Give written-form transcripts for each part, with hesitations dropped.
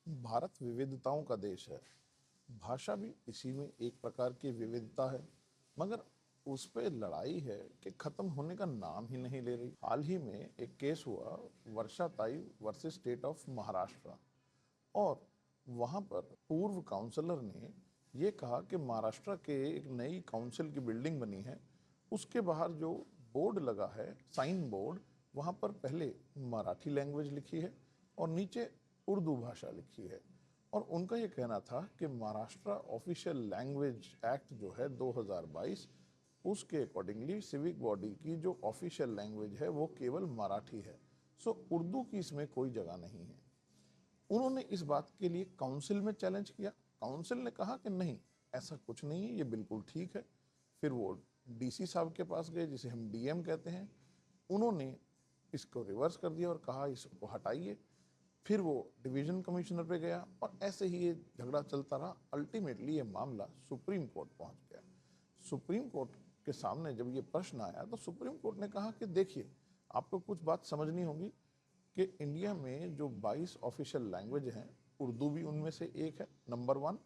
भारत विविधताओं का देश है। भाषा भी इसी में एक प्रकार की विविधता है, मगर उस पे लड़ाई है कि खत्म होने का नाम ही नहीं ले रही। हाल ही में एक केस हुआ, वर्षा ताई वर्सेस स्टेट ऑफ महाराष्ट्र, और वहां पर पूर्व काउंसलर ने ये कहा कि महाराष्ट्र के एक नई काउंसिल की बिल्डिंग बनी है, उसके बाहर जो बोर्ड लगा है, साइन बोर्ड, वहां पर पहले मराठी लैंग्वेज लिखी है और नीचे उर्दू भाषा लिखी है। और उनका ये कहना था कि महाराष्ट्र ऑफिशियल लैंग्वेज एक्ट जो है 2022, उसके अकॉर्डिंगली सिविक बॉडी की जो ऑफिशियल लैंग्वेज है वो केवल मराठी है। सो उर्दू की इसमें कोई जगह नहीं है। उन्होंने इस बात के लिए काउंसिल में चैलेंज किया। काउंसिल ने कहा कि नहीं, ऐसा कुछ नहीं है, ये बिल्कुल ठीक है। फिर वो डीसी साहब के पास गए, जिसे हम डीएम कहते हैं। उन्होंने इसको रिवर्स कर दिया और कहा इसको हटाइए। फिर वो डिवीजन कमिश्नर पे गया और ऐसे ही ये झगड़ा चलता रहा। अल्टीमेटली ये मामला सुप्रीम कोर्ट पहुंच गया। सुप्रीम कोर्ट के सामने जब ये प्रश्न आया तो सुप्रीम कोर्ट ने कहा कि देखिए, आपको कुछ बात समझनी होगी कि इंडिया में जो 22 ऑफिशियल लैंग्वेज हैं, उर्दू भी उनमें से एक है, नंबर वन।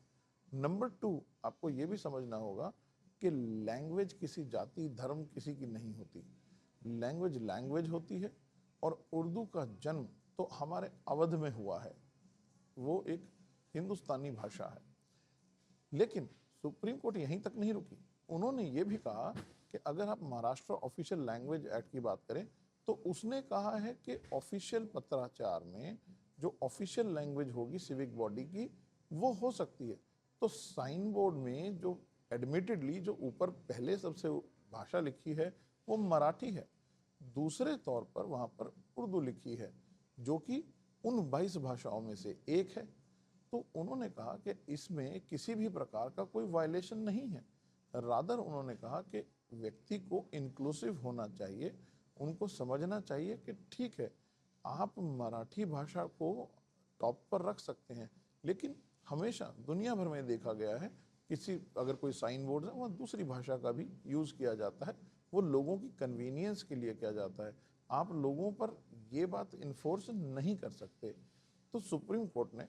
नंबर टू, आपको ये भी समझना होगा कि लैंग्वेज किसी जाति धर्म किसी की नहीं होती। लैंग्वेज लैंग्वेज होती है। और उर्दू का जन्म तो हमारे अवध में हुआ है, वो एक हिंदुस्तानी भाषा है। लेकिन सुप्रीम कोर्ट यहीं तक नहीं रुकी। उन्होंने ये भी कहा कि अगर आप महाराष्ट्र ऑफिशियल लैंग्वेज एक्ट की बात करें तो उसने कहा है कि ऑफिशियल पत्राचार में जो ऑफिशियल लैंग्वेज होगी सिविक बॉडी की, वो हो सकती है। तो साइन बोर्ड में जो एडमिटेडली जो ऊपर पहले सबसे भाषा लिखी है वो मराठी है, दूसरे तौर पर वहां पर उर्दू लिखी है, जो कि उन 22 भाषाओं में से एक है। तो उन्होंने कहा कि इसमें किसी भी प्रकार का कोई वायलेशन नहीं है। रादर उन्होंने कहा कि व्यक्ति को इंक्लूसिव होना चाहिए, उनको समझना चाहिए कि ठीक है, आप मराठी भाषा को टॉप पर रख सकते हैं, लेकिन हमेशा दुनिया भर में देखा गया है किसी अगर कोई साइन बोर्ड है वहाँ दूसरी भाषा का भी यूज़ किया जाता है। वो लोगों की कन्वीनियंस के लिए किया जाता है। आप लोगों पर ये बात इन्फोर्स नहीं कर सकते। तो सुप्रीम कोर्ट ने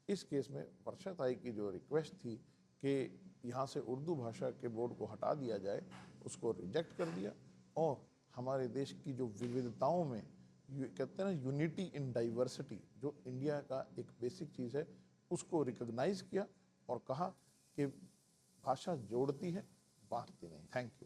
इस केस में वर्षा ताई की जो रिक्वेस्ट थी कि यहाँ से उर्दू भाषा के बोर्ड को हटा दिया जाए, उसको रिजेक्ट कर दिया। और हमारे देश की जो विविधताओं में कहते हैं ना, यूनिटी इन डाइवर्सिटी, जो इंडिया का एक बेसिक चीज़ है, उसको रिकॉग्नाइज किया और कहा कि भाषा जोड़ती है, बांटती नहीं। Thank you.